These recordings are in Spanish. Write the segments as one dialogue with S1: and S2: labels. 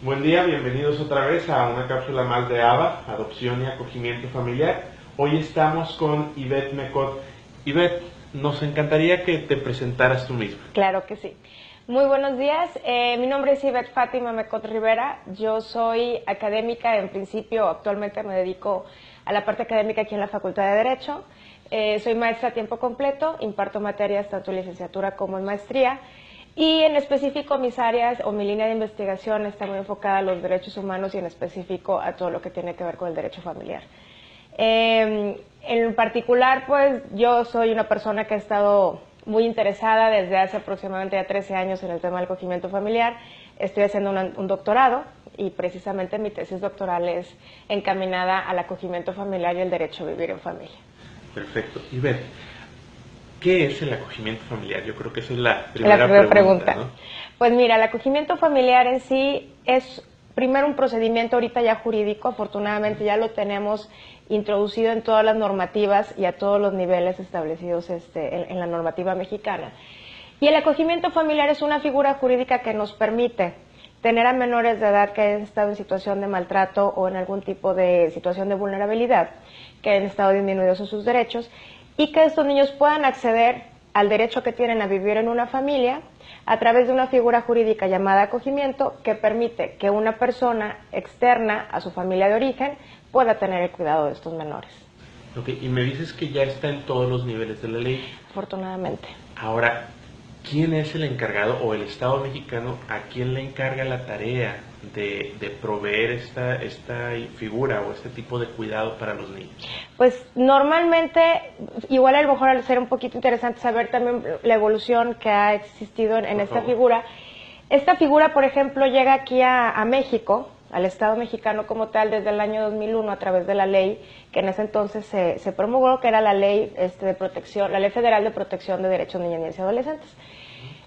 S1: Buen día, bienvenidos otra vez a una cápsula más de ABA, Adopción y Acogimiento Familiar. Hoy estamos con Ivette Mecot. Ivette, nos encantaría que te presentaras tú misma.
S2: Claro que sí. Muy buenos días, mi nombre es Ivette Fátima Mecot Rivera, yo soy académica, en principio actualmente me dedico a la parte académica aquí en la Facultad de Derecho, soy maestra a tiempo completo, imparto materias tanto en licenciatura como en maestría y en específico mis áreas o mi línea de investigación está muy enfocada a los derechos humanos y en específico a todo lo que tiene que ver con el derecho familiar. En particular, pues yo soy una persona que ha estado muy interesada desde hace aproximadamente ya 13 años en el tema del acogimiento familiar. Estoy haciendo un doctorado y precisamente mi tesis doctoral es encaminada al acogimiento familiar y el derecho a vivir en familia.
S1: Perfecto. Ivette, ¿qué es el acogimiento familiar? Yo creo que esa es la primera pregunta, ¿no?
S2: Pues mira, el acogimiento familiar en sí es primero un procedimiento ahorita ya jurídico, afortunadamente ya lo tenemos introducido en todas las normativas y a todos los niveles establecidos en la normativa mexicana. Y el acogimiento familiar es una figura jurídica que nos permite tener a menores de edad que hayan estado en situación de maltrato o en algún tipo de situación de vulnerabilidad, que hayan estado disminuidos en sus derechos, y que estos niños puedan acceder al derecho que tienen a vivir en una familia a través de una figura jurídica llamada acogimiento que permite que una persona externa a su familia de origen pueda tener el cuidado de estos menores.
S1: Ok, y me dices que ya está en todos los niveles de la ley.
S2: Afortunadamente.
S1: Ahora, ¿quién es el encargado o el Estado mexicano a quién le encarga la tarea de proveer esta figura o este tipo de cuidado para los niños?
S2: Pues normalmente, igual a lo mejor al ser un poquito interesante saber también la evolución que ha existido en esta figura. Esta figura, por ejemplo, llega aquí a México, al Estado mexicano como tal, desde el año 2001 a través de la ley que en ese entonces se promulgó, que era la ley de protección, la Ley Federal de Protección de Derechos de Niñas y Adolescentes.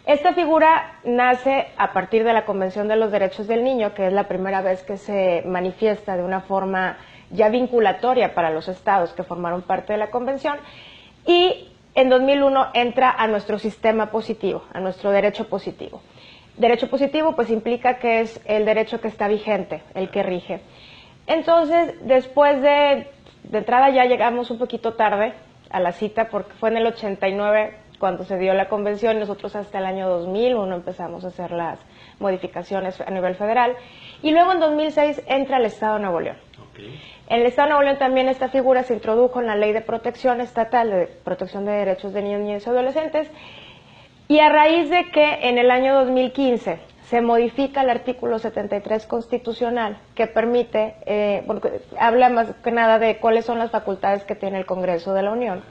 S2: Esta figura nace a partir de la Convención de los Derechos del Niño, que es la primera vez que se manifiesta de una forma ya vinculatoria para los estados que formaron parte de la convención, y en 2001 entra a nuestro sistema positivo, a nuestro derecho positivo. Derecho positivo pues implica que es el derecho que está vigente, el que rige. Entonces, después de entrada ya llegamos un poquito tarde a la cita, porque fue en el 89 cuando se dio la convención, nosotros hasta el año 2001 empezamos a hacer las modificaciones a nivel federal, y luego en 2006 entra el Estado de Nuevo León.
S1: Okay.
S2: En el Estado de Nuevo León también esta figura se introdujo en la Ley de Protección Estatal de Protección de Derechos de Niños, Niñas y Adolescentes, y a raíz de que en el año 2015 se modifica el artículo 73 constitucional que permite, habla más que nada de cuáles son las facultades que tiene el Congreso de la Unión.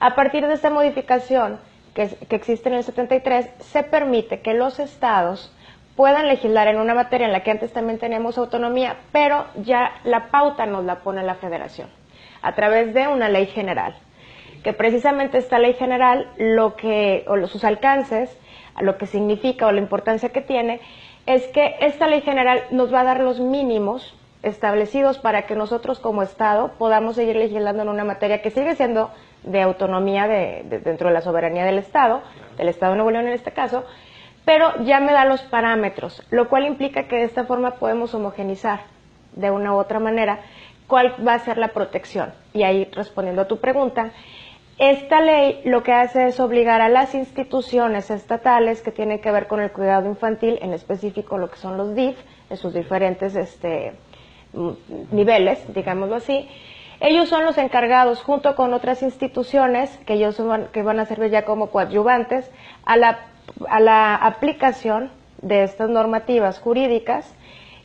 S2: A partir de esta modificación que existe en el 73, se permite que los estados puedan legislar en una materia en la que antes también tenemos autonomía, pero ya la pauta nos la pone la Federación, a través de una ley general, que precisamente esta ley general, sus alcances, lo que significa o la importancia que tiene, es que esta ley general nos va a dar los mínimos establecidos para que nosotros como Estado podamos seguir legislando en una materia que sigue siendo de autonomía dentro de la soberanía del Estado de Nuevo León en este caso, pero ya me da los parámetros, lo cual implica que de esta forma podemos homogenizar de una u otra manera cuál va a ser la protección. Y ahí, respondiendo a tu pregunta, esta ley lo que hace es obligar a las instituciones estatales que tienen que ver con el cuidado infantil, en específico lo que son los DIF, en sus diferentes niveles, digámoslo así. Ellos son los encargados, junto con otras instituciones, que van a servir ya como coadyuvantes, a la aplicación de estas normativas jurídicas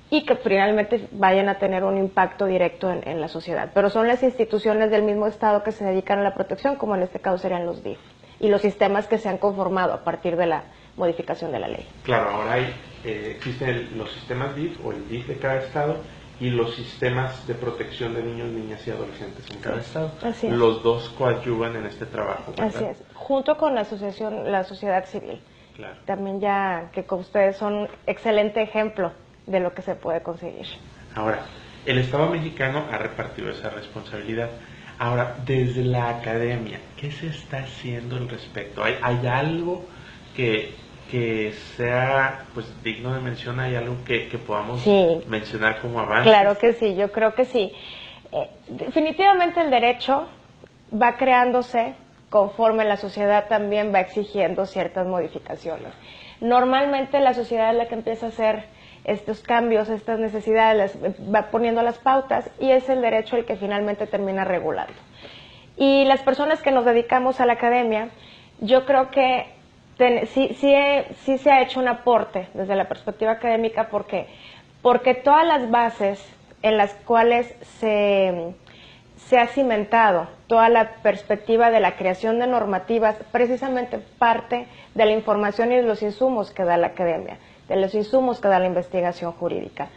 S2: y que finalmente vayan a tener un impacto directo en la sociedad. Pero son las instituciones del mismo Estado que se dedican a la protección, como en este caso serían los DIF, y los sistemas que se han conformado a partir de la modificación de la ley.
S1: Claro, ahora existen los sistemas DIF o el DIF de cada Estado y los sistemas de protección de niños, niñas y adolescentes en cada Estado.
S2: Así es.
S1: Los dos coadyuvan en este trabajo, ¿verdad?
S2: Así es, junto con la sociedad civil.
S1: Claro.
S2: También ya que con ustedes son un excelente ejemplo de lo que se puede conseguir.
S1: Ahora, el Estado mexicano ha repartido esa responsabilidad. Ahora, desde la academia, ¿qué se está haciendo al respecto? ¿Hay algo que que sea pues digno de mención? ¿Hay algo que podamos mencionar como avance?
S2: Claro que sí, yo creo que sí. Definitivamente el derecho va creándose conforme la sociedad también va exigiendo ciertas modificaciones. Normalmente la sociedad es la que empieza a hacer estos cambios, estas necesidades, va poniendo las pautas y es el derecho el que finalmente termina regulando. Y las personas que nos dedicamos a la academia, yo creo que sí se ha hecho un aporte desde la perspectiva académica. ¿Por qué? Porque todas las bases en las cuales se ha cimentado toda la perspectiva de la creación de normativas, precisamente parte de la información y de los insumos que da la academia, de los insumos que da la investigación jurídica.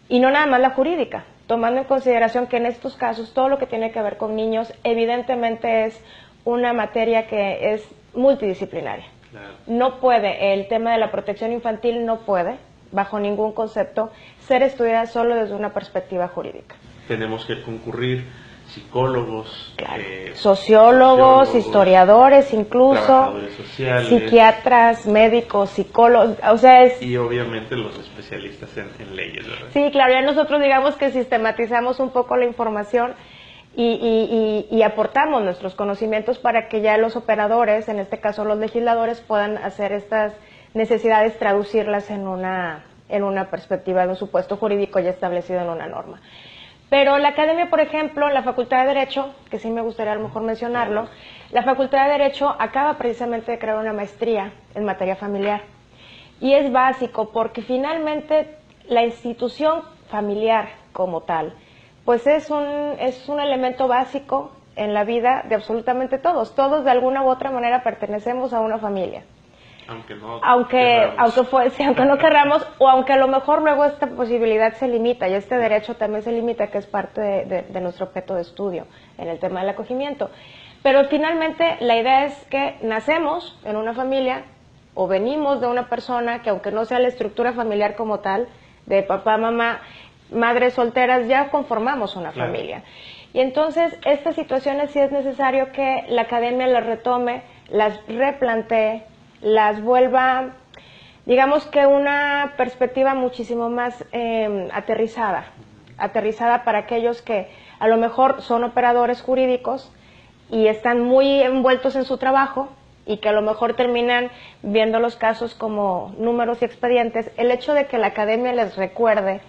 S2: Y no nada más la jurídica, tomando en consideración que en estos casos todo lo que tiene que ver con niños evidentemente es una materia que es multidisciplinaria. Claro. No puede, el tema de la protección infantil no puede, bajo ningún concepto, ser estudiada solo desde una perspectiva jurídica.
S1: Tenemos que concurrir psicólogos,
S2: claro. Sociólogos, historiadores incluso,
S1: trabajadores sociales,
S2: psiquiatras, médicos, psicólogos, o sea
S1: y obviamente los especialistas en leyes, ¿verdad?
S2: Sí, claro, ya nosotros digamos que sistematizamos un poco la información y aportamos nuestros conocimientos para que ya los operadores, en este caso los legisladores, puedan hacer estas necesidades, traducirlas en una perspectiva de un supuesto jurídico ya establecido en una norma. Pero la academia, por ejemplo, la Facultad de Derecho, que sí me gustaría a lo mejor mencionarlo, la Facultad de Derecho acaba precisamente de crear una maestría en materia familiar. Y es básico porque finalmente la institución familiar como tal, pues es un elemento básico en la vida de absolutamente todos. Todos de alguna u otra manera pertenecemos a una familia. Aunque no querramos, o aunque a lo mejor luego esta posibilidad se limita y este derecho también se limita, que es parte de nuestro objeto de estudio en el tema del acogimiento. Pero finalmente la idea es que nacemos en una familia o venimos de una persona que, aunque no sea la estructura familiar como tal, de papá, mamá, madres solteras, ya conformamos una familia. Y entonces estas situaciones sí es necesario que la academia las retome, las replantee, las vuelva, digamos que una perspectiva muchísimo más aterrizada para aquellos que a lo mejor son operadores jurídicos y están muy envueltos en su trabajo y que a lo mejor terminan viendo los casos como números y expedientes. El hecho de que la academia les recuerde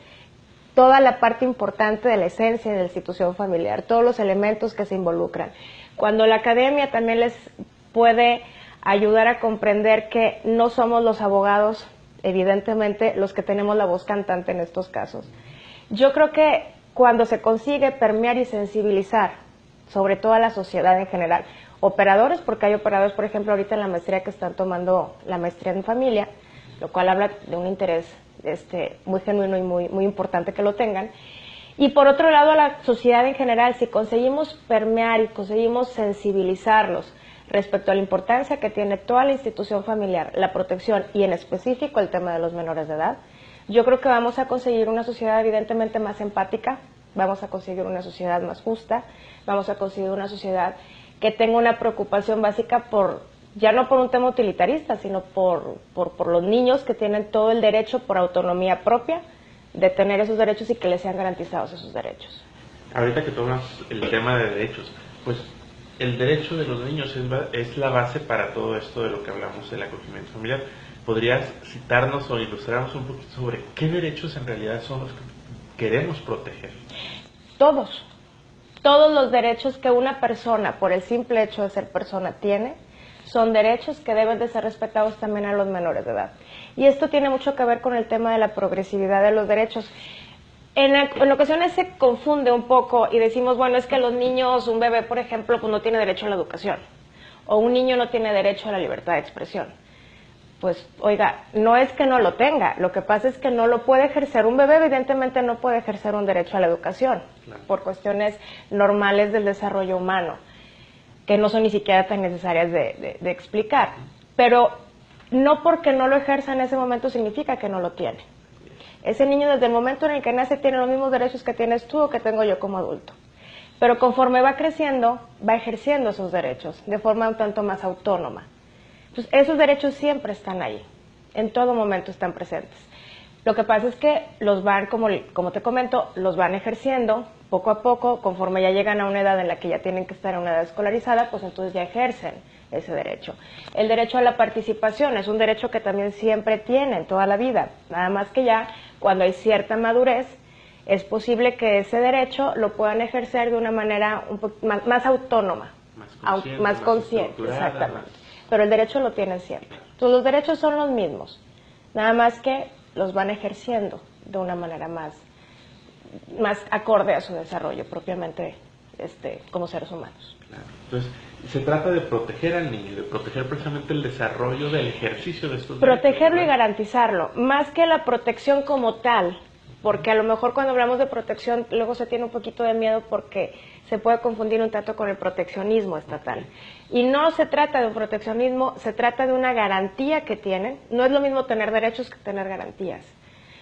S2: toda la parte importante de la esencia de la institución familiar, todos los elementos que se involucran. Cuando la academia también les puede ayudar a comprender que no somos los abogados, evidentemente, los que tenemos la voz cantante en estos casos. Yo creo que cuando se consigue permear y sensibilizar, sobre todo a la sociedad en general, operadores, porque hay operadores, por ejemplo, ahorita en la maestría que están tomando la maestría en familia, lo cual habla de un interés muy genuino y muy importante que lo tengan. Y por otro lado, a la sociedad en general, si conseguimos permear y conseguimos sensibilizarlos respecto a la importancia que tiene toda la institución familiar, la protección y en específico el tema de los menores de edad, yo creo que vamos a conseguir una sociedad evidentemente más empática, vamos a conseguir una sociedad más justa, vamos a conseguir una sociedad que tenga una preocupación básica ya no por un tema utilitarista, sino por los niños que tienen todo el derecho por autonomía propia de tener esos derechos y que les sean garantizados esos derechos.
S1: Ahorita que tomas el tema de derechos, pues el derecho de los niños es la base para todo esto de lo que hablamos del acogimiento familiar. ¿Podrías citarnos o ilustrarnos un poquito sobre qué derechos en realidad son los que queremos proteger?
S2: Todos los derechos que una persona, por el simple hecho de ser persona, tiene, son derechos que deben de ser respetados también a los menores de edad. Y esto tiene mucho que ver con el tema de la progresividad de los derechos. En ocasiones se confunde un poco y decimos, bueno, es que los niños, un bebé, por ejemplo, pues no tiene derecho a la educación, o un niño no tiene derecho a la libertad de expresión. Pues, oiga, no es que no lo tenga, lo que pasa es que no lo puede ejercer. Un bebé evidentemente no puede ejercer un derecho a la educación, claro, por cuestiones normales del desarrollo humano, que no son ni siquiera tan necesarias de explicar. Pero no porque no lo ejerza en ese momento significa que no lo tiene. Ese niño desde el momento en el que nace tiene los mismos derechos que tienes tú o que tengo yo como adulto. Pero conforme va creciendo, va ejerciendo esos derechos de forma un tanto más autónoma. Entonces, esos derechos siempre están ahí, en todo momento están presentes. Lo que pasa es que los van, como te comento, los van ejerciendo poco a poco, conforme ya llegan a una edad en la que ya tienen que estar en una edad escolarizada, pues entonces ya ejercen ese derecho. El derecho a la participación es un derecho que también siempre tienen toda la vida, nada más que ya cuando hay cierta madurez, es posible que ese derecho lo puedan ejercer de una manera un poco más autónoma, más consciente, exactamente. Pero el derecho lo tienen siempre. Entonces los derechos son los mismos, nada más que los van ejerciendo de una manera más acorde a su desarrollo propiamente como seres humanos.
S1: Claro. Entonces, se trata de proteger al niño, de proteger precisamente el desarrollo del ejercicio de estos derechos.
S2: Protegerlo y garantizarlo, más que la protección como tal, porque a lo mejor cuando hablamos de protección luego se tiene un poquito de miedo porque se puede confundir un tanto con el proteccionismo estatal. Y no se trata de un proteccionismo, se trata de una garantía que tienen. No es lo mismo tener derechos que tener garantías.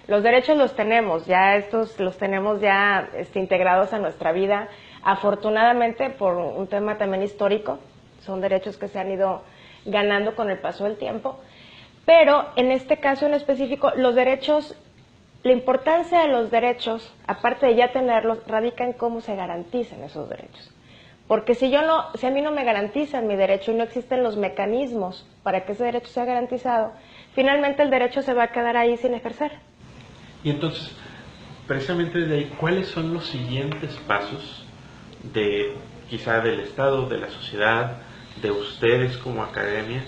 S2: Los derechos los tenemos, ya estos los tenemos ya integrados a nuestra vida, afortunadamente por un tema también histórico, son derechos que se han ido ganando con el paso del tiempo, pero en este caso en específico, los derechos, la importancia de los derechos, aparte de ya tenerlos, radica en cómo se garantizan esos derechos. Porque si a mí no me garantizan mi derecho y no existen los mecanismos para que ese derecho sea garantizado, finalmente el derecho se va a quedar ahí sin ejercer.
S1: Y entonces, precisamente desde ahí, ¿cuáles son los siguientes pasos quizá del Estado, de la sociedad, de ustedes como academia,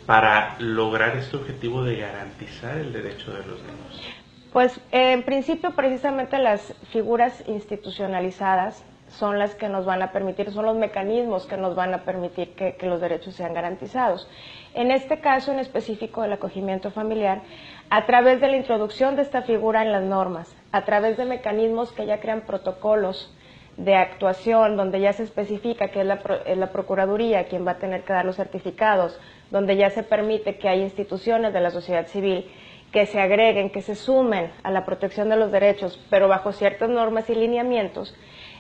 S1: para lograr este objetivo de garantizar el derecho de los niños?
S2: Pues en principio precisamente las figuras institucionalizadas son las que nos van a permitir, son los mecanismos que nos van a permitir que los derechos sean garantizados. En este caso en específico del acogimiento familiar, a través de la introducción de esta figura en las normas, a través de mecanismos que ya crean protocolos de actuación, donde ya se especifica que es la Procuraduría quien va a tener que dar los certificados, donde ya se permite que hay instituciones de la sociedad civil que se agreguen, que se sumen a la protección de los derechos, pero bajo ciertas normas y lineamientos,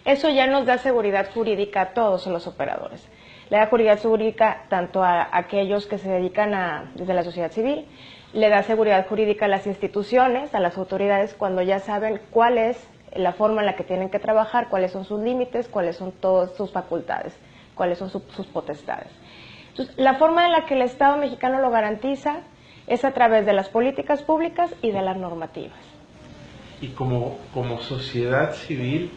S2: eso ya nos da seguridad jurídica a todos los operadores. Le da seguridad jurídica tanto a aquellos que se dedican desde la sociedad civil, le da seguridad jurídica a las instituciones, a las autoridades, cuando ya saben cuál es la forma en la que tienen que trabajar, cuáles son sus límites, cuáles son todas sus facultades, cuáles son sus potestades. Entonces, la forma en la que el Estado mexicano lo garantiza es a través de las políticas públicas y de las normativas.
S1: Y como sociedad civil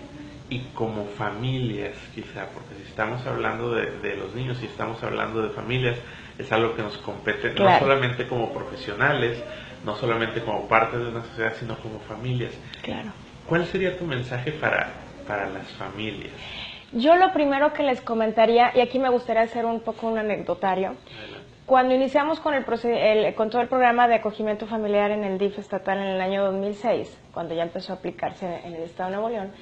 S1: y como familias, quizá, porque si estamos hablando de los niños, si estamos hablando de familias, es algo que nos compete, claro, no solamente como profesionales, no solamente como parte de una sociedad, sino como familias.
S2: Claro.
S1: ¿Cuál sería tu mensaje para las familias?
S2: Yo lo primero que les comentaría, y aquí me gustaría hacer un poco un anecdotario, adelante. Cuando iniciamos con con todo el programa de acogimiento familiar en el DIF estatal en el año 2006, cuando ya empezó a aplicarse en el Estado de Nuevo León,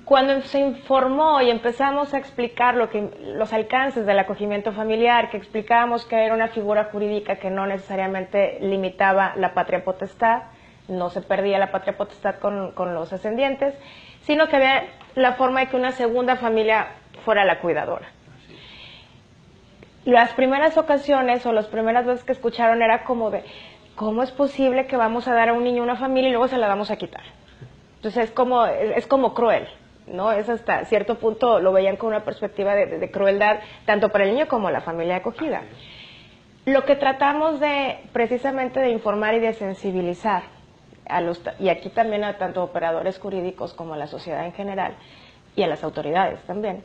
S2: cuando se informó y empezamos a explicar los alcances del acogimiento familiar, que explicábamos que era una figura jurídica que no necesariamente limitaba la patria potestad, no se perdía la patria potestad con los ascendientes, sino que había la forma de que una segunda familia fuera la cuidadora. Las primeras ocasiones o las primeras veces que escucharon era como de, ¿cómo es posible que vamos a dar a un niño una familia y luego se la vamos a quitar? Entonces es como cruel, ¿no? Es hasta cierto punto lo veían con una perspectiva de crueldad, tanto para el niño como la familia acogida. Lo que tratamos precisamente de informar y de sensibilizar y aquí también a tanto operadores jurídicos como a la sociedad en general y a las autoridades también,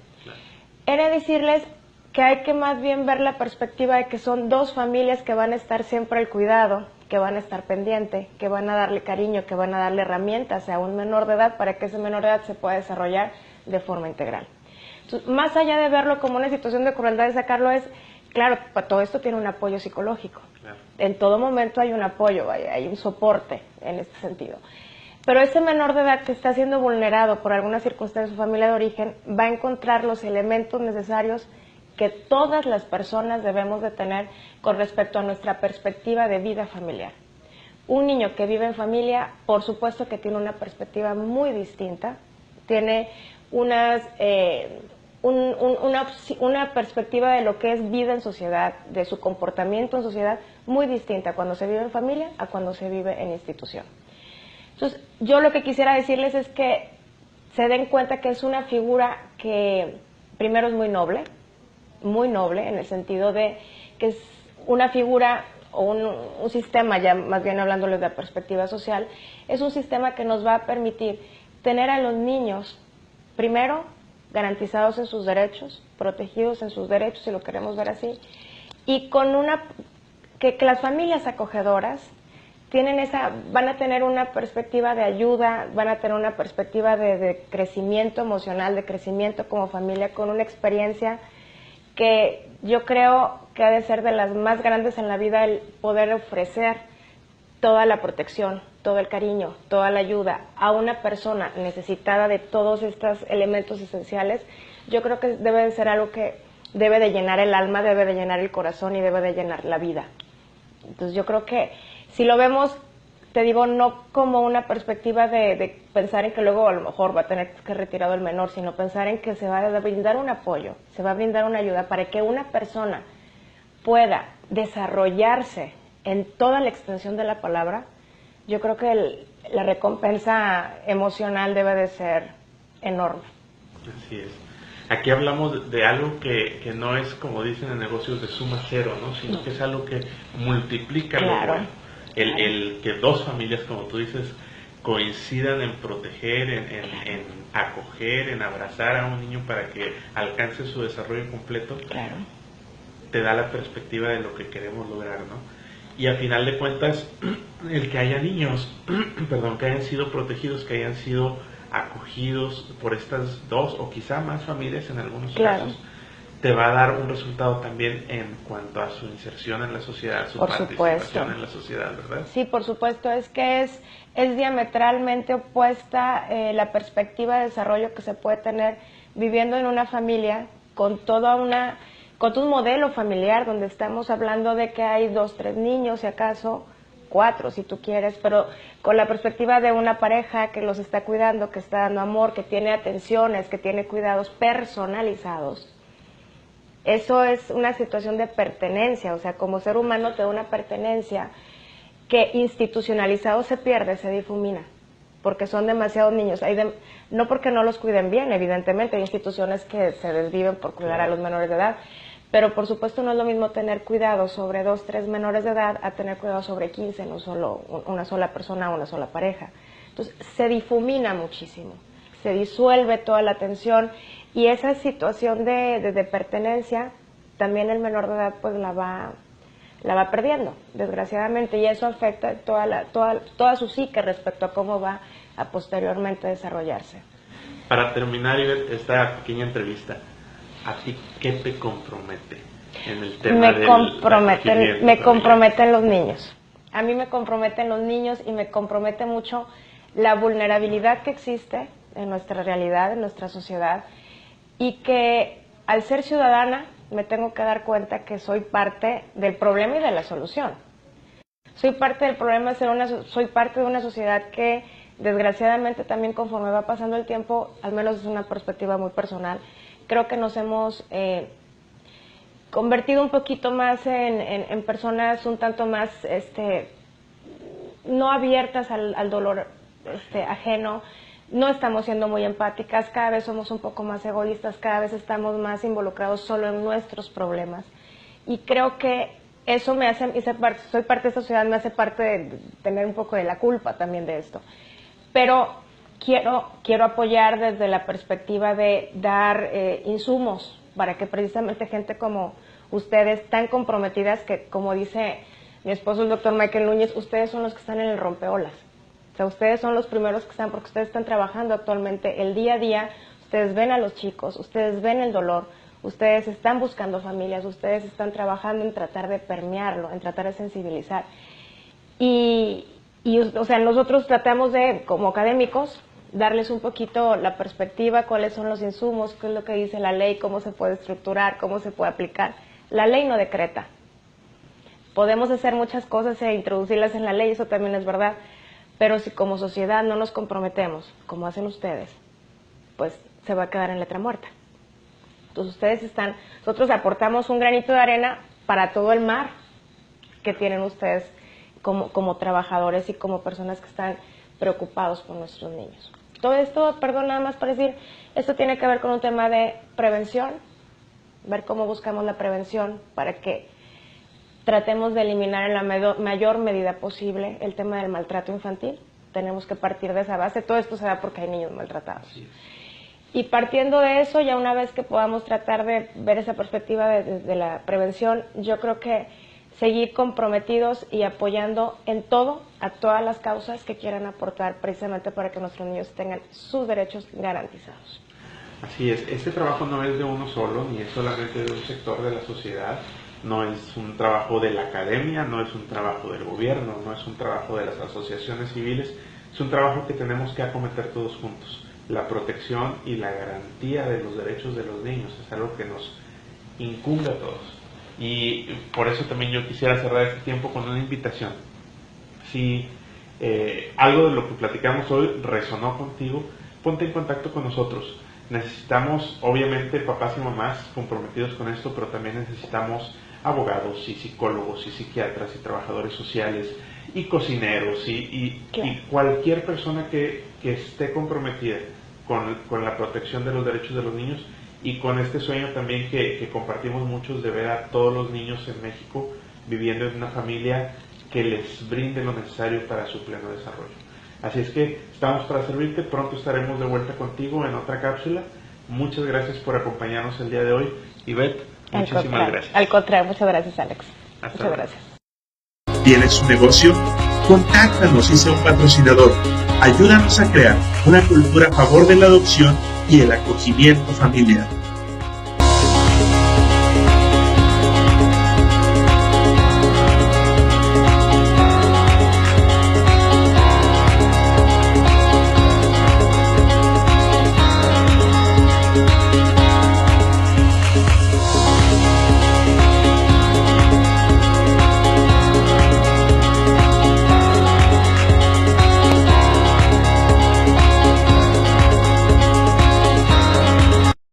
S2: era decirles que hay que más bien ver la perspectiva de que son dos familias que van a estar siempre al cuidado, que van a estar pendiente, que van a darle cariño, que van a darle herramientas a un menor de edad para que ese menor de edad se pueda desarrollar de forma integral. Entonces, más allá de verlo como una situación de crueldad y sacarlo claro, todo esto tiene un apoyo psicológico. Claro. En todo momento hay un apoyo, hay un soporte en este sentido. Pero ese menor de edad que está siendo vulnerado por alguna circunstancia de su familia de origen va a encontrar los elementos necesarios que todas las personas debemos de tener con respecto a nuestra perspectiva de vida familiar. Un niño que vive en familia, por supuesto que tiene una perspectiva muy distinta, tiene un una perspectiva de lo que es vida en sociedad, de su comportamiento en sociedad, muy distinta cuando se vive en familia a cuando se vive en institución. Entonces, yo lo que quisiera decirles es que se den cuenta que es una figura que primero es muy noble en el sentido de que es una figura o un sistema, ya más bien hablándoles de la perspectiva social, es un sistema que nos va a permitir tener a los niños, primero, garantizados en sus derechos, protegidos en sus derechos, si lo queremos ver así, y con que las familias acogedoras van a tener una perspectiva de ayuda, van a tener una perspectiva de crecimiento emocional, de crecimiento como familia, con una experiencia que yo creo que ha de ser de las más grandes en la vida, el poder ofrecer toda la protección, todo el cariño, toda la ayuda a una persona necesitada de todos estos elementos esenciales. Yo creo que debe de ser algo que debe de llenar el alma, debe de llenar el corazón y debe de llenar la vida. Entonces yo creo que si lo vemos, te digo, no como una perspectiva de pensar en que luego a lo mejor va a tener que retirado el menor, sino pensar en que se va a brindar un apoyo, se va a brindar una ayuda para que una persona pueda desarrollarse en toda la extensión de la palabra. Yo creo que la recompensa emocional debe de ser enorme.
S1: Así es. Aquí hablamos de algo que no es, como dicen en negocios, de suma cero, ¿no? Sino que es algo que multiplica lo bueno. El que dos familias, como tú dices, coincidan en proteger, en acoger, en abrazar a un niño para que alcance su desarrollo completo, te da la perspectiva de lo que queremos lograr, ¿no? Y al final de cuentas, el que haya niños, que hayan sido protegidos, que hayan sido acogidos por estas dos o quizá más familias en algunos casos, te va a dar un resultado también en cuanto a su inserción en la sociedad, su participación en la sociedad, ¿verdad?
S2: Sí, por supuesto, es que es diametralmente opuesta la perspectiva de desarrollo que se puede tener viviendo en una familia con un modelo familiar donde estamos hablando de que hay 2, 3 niños, si acaso 4 si tú quieres, pero con la perspectiva de una pareja que los está cuidando, que está dando amor, que tiene atenciones, que tiene cuidados personalizados. Eso es una situación de pertenencia, o sea, como ser humano te da una pertenencia que institucionalizado se pierde, se difumina, porque son demasiados niños. No porque no los cuiden bien, evidentemente, hay instituciones que se desviven por cuidar a los menores de edad, pero por supuesto no es lo mismo tener cuidado sobre 2, 3 menores de edad a tener cuidado sobre 15, no solo una sola persona o una sola pareja. Entonces se difumina muchísimo, se disuelve toda la atención y esa situación de pertenencia también el menor de edad pues la va perdiendo, desgraciadamente, y eso afecta toda su psique respecto a cómo va a posteriormente desarrollarse.
S1: Para terminar, Ivette, esta pequeña entrevista, ¿a ti qué te compromete en el tema
S2: me comprometen los niños. A mí me comprometen los niños y me compromete mucho la vulnerabilidad que existe en nuestra realidad, en nuestra sociedad, y que al ser ciudadana me tengo que dar cuenta que soy parte del problema y de la solución. Soy parte del problema, soy parte de una sociedad que desgraciadamente también conforme va pasando el tiempo, al menos desde una perspectiva muy personal, creo que nos hemos convertido un poquito más en personas un tanto más no abiertas al dolor ajeno. No estamos siendo muy empáticas, cada vez somos un poco más egoístas, cada vez estamos más involucrados solo en nuestros problemas. Y creo que eso me hace, soy parte de esta sociedad, me hace parte de tener un poco de la culpa también de esto. Pero quiero apoyar desde la perspectiva de dar insumos para que precisamente gente como ustedes, tan comprometidas que, como dice mi esposo el doctor Michael Núñez, ustedes son los que están en el rompeolas. O sea, ustedes son los primeros que están, porque ustedes están trabajando actualmente el día a día, ustedes ven a los chicos, ustedes ven el dolor, ustedes están buscando familias, ustedes están trabajando en tratar de permearlo, en tratar de sensibilizar. Y o sea, nosotros tratamos de, como académicos, darles un poquito la perspectiva, cuáles son los insumos, qué es lo que dice la ley, cómo se puede estructurar, cómo se puede aplicar. La ley no decreta. Podemos hacer muchas cosas e introducirlas en la ley, eso también es verdad, pero si como sociedad no nos comprometemos, como hacen ustedes, pues se va a quedar en letra muerta. Entonces nosotros aportamos un granito de arena para todo el mar que tienen ustedes como trabajadores y como personas que están preocupados por nuestros niños. Todo esto, perdón, nada más para decir, esto tiene que ver con un tema de prevención, ver cómo buscamos la prevención para que tratemos de eliminar en la mayor medida posible el tema del maltrato infantil. Tenemos que partir de esa base. Todo esto se da porque hay niños maltratados. Y partiendo de eso, ya una vez que podamos tratar de ver esa perspectiva de la prevención, yo creo que seguir comprometidos y apoyando en todo a todas las causas que quieran aportar precisamente para que nuestros niños tengan sus derechos garantizados.
S1: Así es, este trabajo no es de uno solo, ni es solamente de un sector de la sociedad, no es un trabajo de la academia, no es un trabajo del gobierno, no es un trabajo de las asociaciones civiles, es un trabajo que tenemos que acometer todos juntos. La protección y la garantía de los derechos de los niños es algo que nos incumbe a todos. Y por eso también yo quisiera cerrar este tiempo con una invitación. Si algo de lo que platicamos hoy resonó contigo, ponte en contacto con nosotros. Necesitamos, obviamente, papás y mamás comprometidos con esto, pero también necesitamos abogados y psicólogos y psiquiatras y trabajadores sociales y cocineros y cualquier persona que esté comprometida con la protección de los derechos de los niños y con este sueño también que compartimos muchos de ver a todos los niños en México viviendo en una familia que les brinde lo necesario para su pleno desarrollo. Así es que estamos para servirte, pronto estaremos de vuelta contigo en otra cápsula. Muchas gracias por acompañarnos el día de hoy. Ivette, muchísimas gracias.
S2: Al contrario, muchas gracias, Alex. Muchas gracias.
S3: ¿Tienes un negocio? Contáctanos y sé un patrocinador. Ayúdanos a crear una cultura a favor de la adopción y el acogimiento familiar.